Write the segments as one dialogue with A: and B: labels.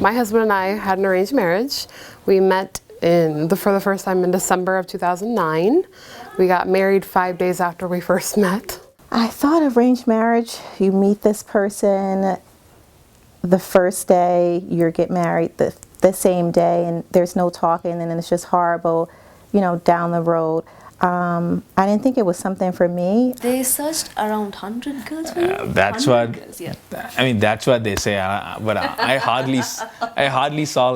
A: My husband and I had an arranged marriage. We met for the first time in December of 2009. We got married 5 days after we first met.
B: I thought arranged marriage, you meet this person the first day, you get married the same day, and there's no talking, and it's just horrible, down the road. I didn't think it was something for me.
C: They searched around 100 girls for you?
D: That's what. Girls, yeah. I mean, that's what they say. But I hardly saw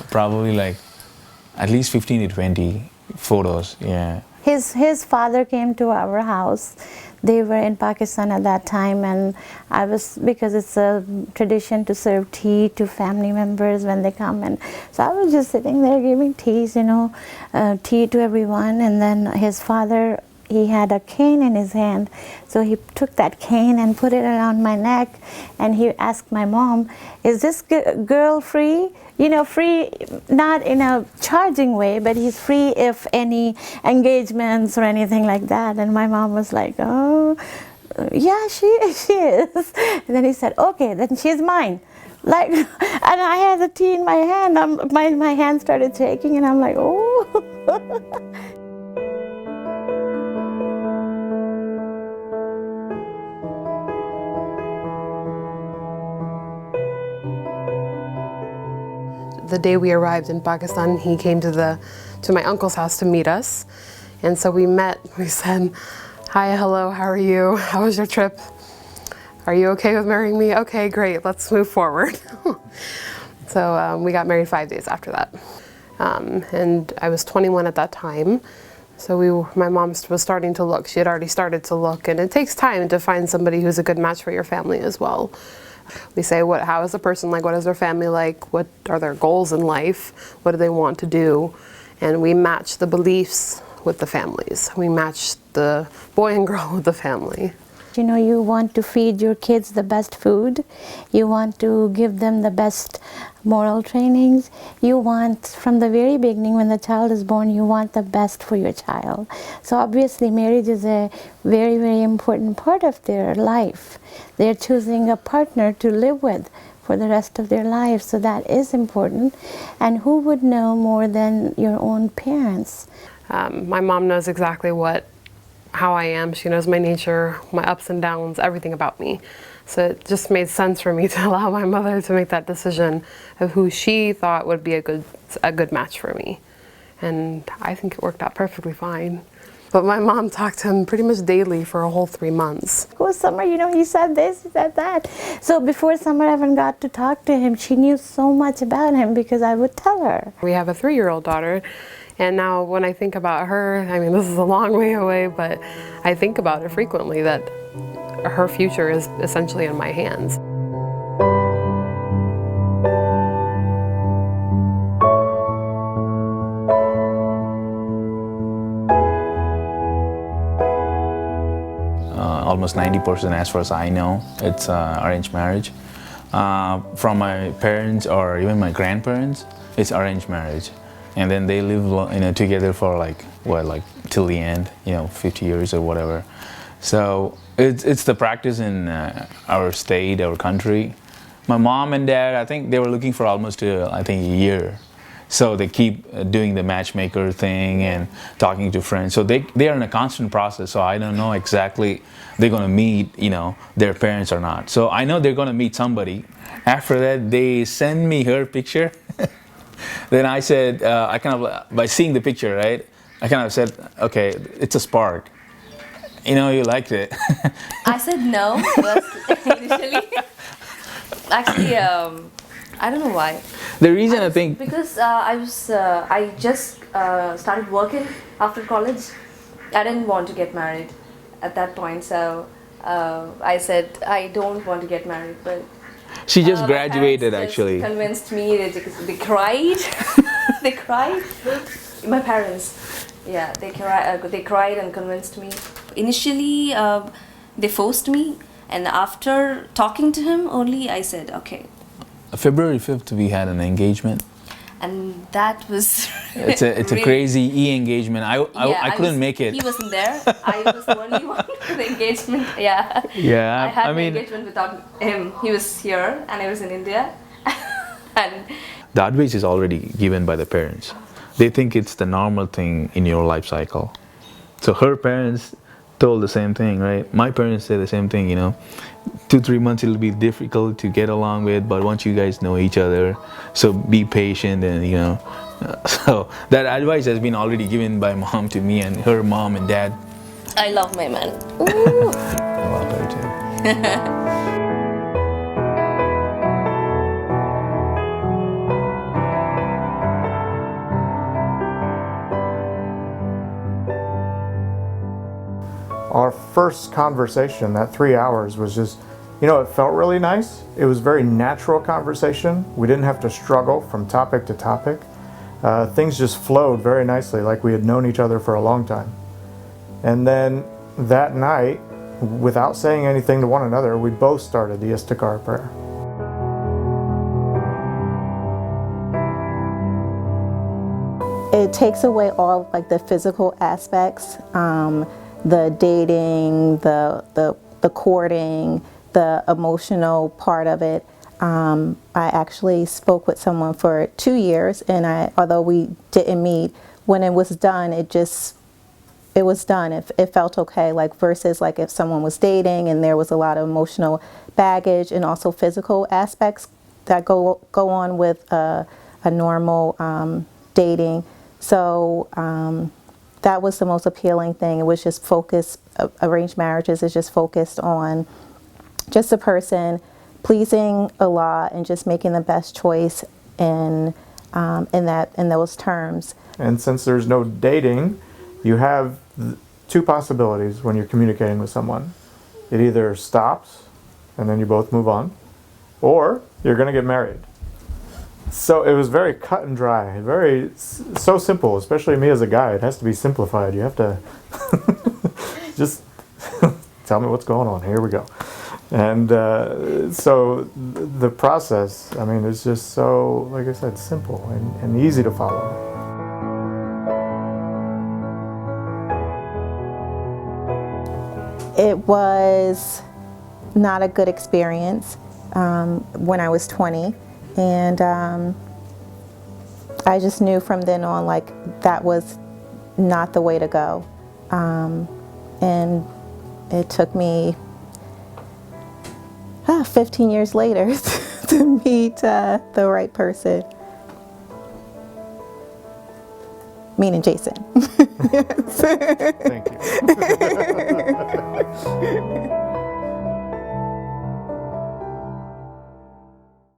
D: probably at least 15 to 20 photos. Yeah.
E: His father came to our house. They were in Pakistan at that time, and because it's a tradition to serve tea to family members when they come, and so I was just sitting there giving tea to everyone, and then his father, he had a cane in his hand, so he took that cane and put it around my neck, and he asked my mom, "Is this girl free? Free, not in a charging way, but he's free if any engagements or anything like that." And my mom was like, "Oh, yeah, she is." And then he said, "Okay, then she's mine." And I had the tea in my hand. My hand started shaking, and I'm like, "Oh."
A: The day we arrived in Pakistan, he came to my uncle's house to meet us. And so we met, we said, "Hi, hello, how are you? How was your trip? Are you okay with marrying me? Okay, great, let's move forward." So we got married 5 days after that. And I was 21 at that time. So my mom was starting to look. She had already started to look, and it takes time to find somebody who's a good match for your family as well. We say, how is the person like? What is their family like? What are their goals in life? What do they want to do? And we match the beliefs with the families. We match the boy and girl with the family.
E: You want to feed your kids the best food. You want to give them the best moral trainings. You want, from the very beginning, when the child is born, you want the best for your child. So obviously marriage is a very, very important part of their life. They're choosing a partner to live with for the rest of their lives, so that is important. And who would know more than your own parents?
A: My mom knows exactly how I am. She knows my nature, my ups and downs, everything about me. So it just made sense for me to allow my mother to make that decision of who she thought would be a good match for me. And I think it worked out perfectly fine. But my mom talked to him pretty much daily for a whole 3 months.
E: Go Summer, he said this, he said that. So before Summer even got to talk to him, she knew so much about him because I would tell her.
A: We have a 3-year-old daughter. And now when I think about her, I mean, this is a long way away, but I think about it frequently that her future is essentially in my hands.
D: Almost 90%, as far as I know, it's arranged marriage. From my parents or even my grandparents, it's arranged marriage. And then they live together for till the end, 50 years or whatever. So it's the practice in our state, our country. My mom and dad, I think they were looking for almost a year. So they keep doing the matchmaker thing and talking to friends. So they are in a constant process. So I don't know exactly they're going to meet, their parents or not. So I know they're going to meet somebody. After that, they send me her picture. Then I said, by seeing the picture, right, I kind of said, okay, it's a spark. You liked it.
C: I said no, initially. Actually, I don't know why.
D: The reason I think...
C: Because I just started working after college. I didn't want to get married at that point, so I said, I don't want to get married, but...
D: She just graduated, actually.
C: Convinced me. They cried. They cried. My parents, yeah, they cried and convinced me. Initially, they forced me, and after talking to him, only I said, okay.
D: February 5th, we had an engagement.
C: And that was
D: it's a really crazy e-engagement. I couldn't make it.
C: He wasn't there. I was the only one for the engagement. Yeah.
D: Yeah.
C: I had an engagement without him. He was here and I was in India. And
D: The advice is already given by the parents. They think it's the normal thing in your life cycle. So her parents told the same thing, right? My parents say the same thing, 2-3 months it'll be difficult to get along with, but once you guys know each other, so be patient and so that advice has been already given by mom to me and her mom and dad.
C: I love my man.
D: I love her too.
F: Our first conversation, that 3 hours, was just, it felt really nice. It was very natural conversation. We didn't have to struggle from topic to topic. Things just flowed very nicely, like we had known each other for a long time. And then that night, without saying anything to one another, we both started the Istikar prayer.
B: It takes away all like the physical aspects, the dating, the courting, the emotional part of it. I actually spoke with someone for 2 years, and although we didn't meet, when it was done, it was done. It felt okay, like versus like if someone was dating and there was a lot of emotional baggage and also physical aspects that go on with a normal dating. So that was the most appealing thing. It was just focused, arranged marriages is just focused on just the person pleasing Allah and just making the best choice in those terms.
F: And since there's no dating, you have two possibilities when you're communicating with someone. It either stops and then you both move on, or you're going to get married. So it was very cut and dry, so simple, especially me as a guy. It has to be simplified. You have to just tell me what's going on. Here we go. And so the process, it's just so, like I said, simple and easy to follow.
B: It was not a good experience when I was 20. And I just knew from then on, like, that was not the way to go. And it took me 15 years later to meet the right person. Meaning Jason.
F: Thank you.